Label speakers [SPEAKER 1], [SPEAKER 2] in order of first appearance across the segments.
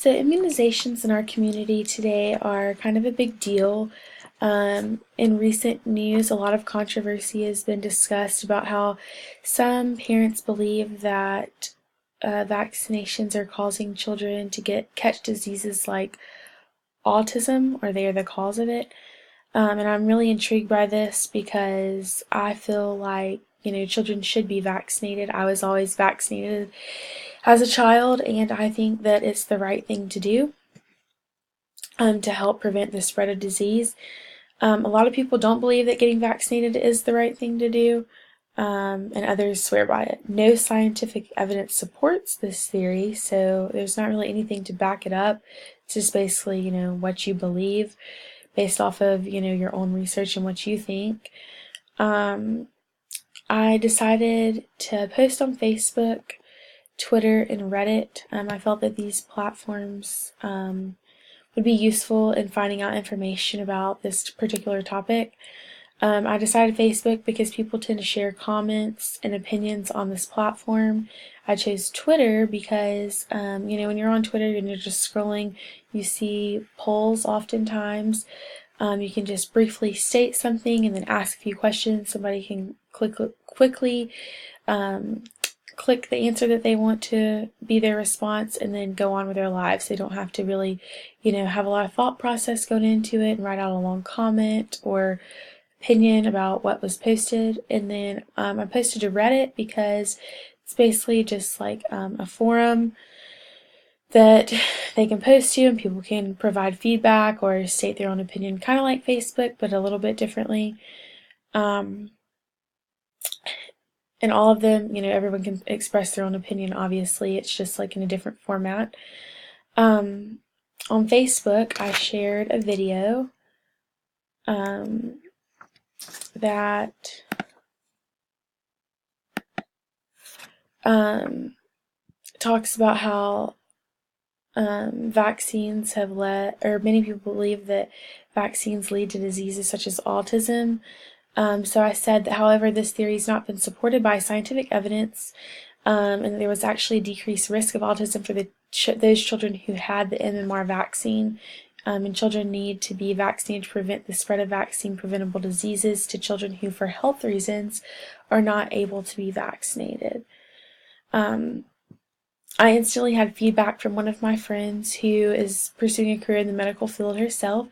[SPEAKER 1] So immunizations in our community today are kind of a big deal. In recent news, a lot of controversy has been discussed about how some parents believe that vaccinations are causing children to catch diseases like autism, or they are the cause of it. And I'm really intrigued by this because I feel like, children should be vaccinated. I was always vaccinated as a child, and I think that it's the right thing to do to help prevent the spread of disease. A lot of people don't believe that getting vaccinated is the right thing to do, and others swear by it. No scientific evidence supports this theory, so there's not really anything to back it up. It's just basically, what you believe based off of, your own research and what you think. I decided to post on Facebook, Twitter, and Reddit. I felt that these platforms would be useful in finding out information about this particular topic. I decided Facebook because people tend to share comments and opinions on this platform. I chose Twitter because, when you're on Twitter and you're just scrolling, you see polls oftentimes. You can just briefly state something and then ask a few questions. Somebody can quickly click the answer that they want to be their response and then go on with their lives. They don't have to really, have a lot of thought process going into it and write out a long comment or opinion about what was posted. And then I posted to Reddit because it's basically just like a forum that they can post to and people can provide feedback or state their own opinion, kind of like Facebook, but a little bit differently. And all of them, everyone can express their own opinion, obviously. It's just like in a different format. On Facebook, I shared a video that talks about how vaccines have many people believe that vaccines lead to diseases such as autism. So I said that, however, this theory has not been supported by scientific evidence, and there was actually a decreased risk of autism for those children who had the MMR vaccine. And children need to be vaccinated to prevent the spread of vaccine-preventable diseases to children who, for health reasons, are not able to be vaccinated. I instantly had feedback from one of my friends who is pursuing a career in the medical field herself.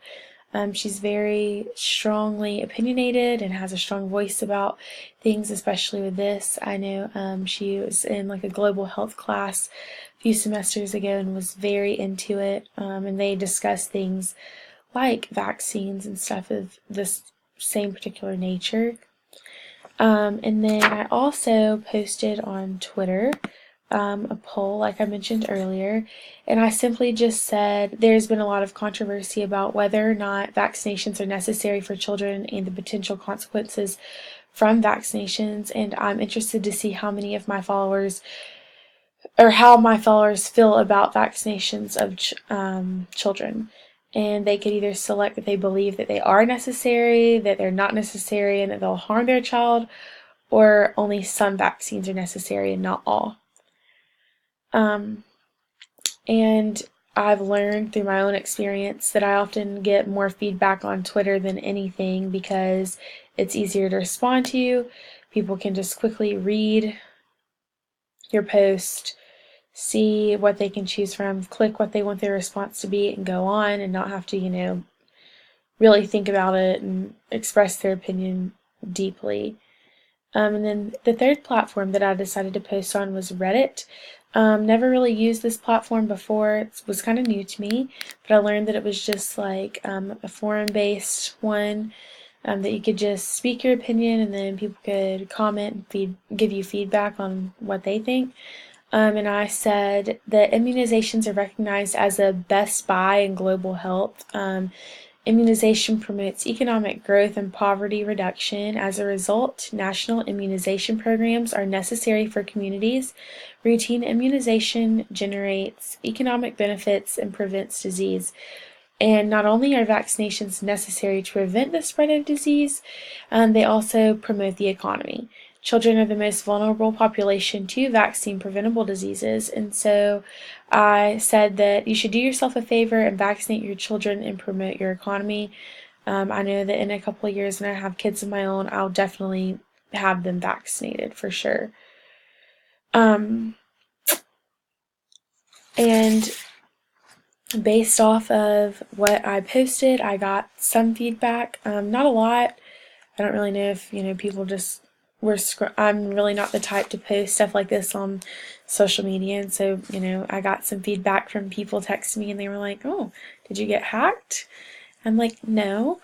[SPEAKER 1] She's very strongly opinionated and has a strong voice about things, especially with this. I know she was in like a global health class a few semesters ago and was very into it, and they discussed things like vaccines and stuff of this same particular nature. And then I also posted on Twitter a poll, like I mentioned earlier, and I simply just said there's been a lot of controversy about whether or not vaccinations are necessary for children and the potential consequences from vaccinations, and I'm interested to see how many of my followers, or how my followers feel about vaccinations of children. And they could either select that they believe that they are necessary, that they're not necessary, and that they'll harm their child, or only some vaccines are necessary and not all. And I've learned through my own experience that I often get more feedback on Twitter than anything because it's easier to respond to you. People can just quickly read your post, see what they can choose from, click what they want their response to be, and go on and not have to, really think about it and express their opinion deeply. And then the third platform that I decided to post on was Reddit. Never really used this platform before. It was kind of new to me, but I learned that it was just like a forum-based one that you could just speak your opinion and then people could comment and give you feedback on what they think. And I said that immunizations are recognized as a best buy in global health. Immunization promotes economic growth and poverty reduction. As a result, national immunization programs are necessary for communities. Routine immunization generates economic benefits and prevents disease. And not only are vaccinations necessary to prevent the spread of disease, they also promote the economy. children are the most vulnerable population to vaccine preventable diseases. And so I said that you should do yourself a favor and vaccinate your children and promote your economy. I know that in a couple of years, when I have kids of my own, I'll definitely have them vaccinated for sure. And based off of what I posted, I got some feedback, not a lot. I don't really know if, people just I'm really not the type to post stuff like this on social media, and so, I got some feedback from people texting me, and they were like, oh, did you get hacked? I'm like, no.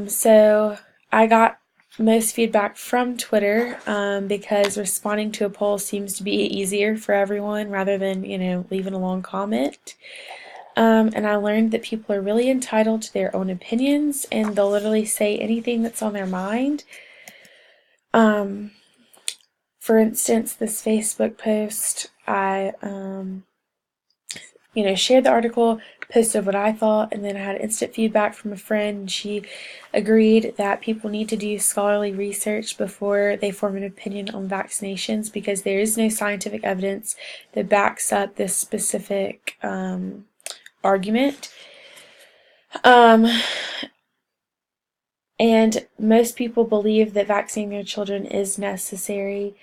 [SPEAKER 1] So I got most feedback from Twitter, because responding to a poll seems to be easier for everyone rather than, leaving a long comment. And I learned that people are really entitled to their own opinions, and they'll literally say anything that's on their mind. For instance, this Facebook post, I, shared the article, posted what I thought, and then I had instant feedback from a friend. She agreed that people need to do scholarly research before they form an opinion on vaccinations, because there is no scientific evidence that backs up this specific argument. And most people believe that vaccinating their children is necessary.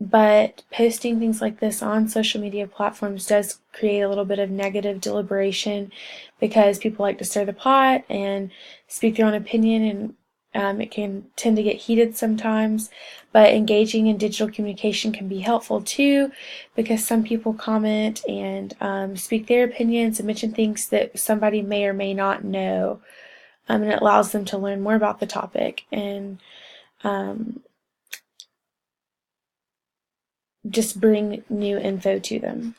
[SPEAKER 1] But posting things like this on social media platforms does create a little bit of negative deliberation, because people like to stir the pot and speak their own opinion, and it can tend to get heated sometimes. But engaging in digital communication can be helpful too, because some people comment and speak their opinions and mention things that somebody may or may not know, and it allows them to learn more about the topic and just bring new info to them.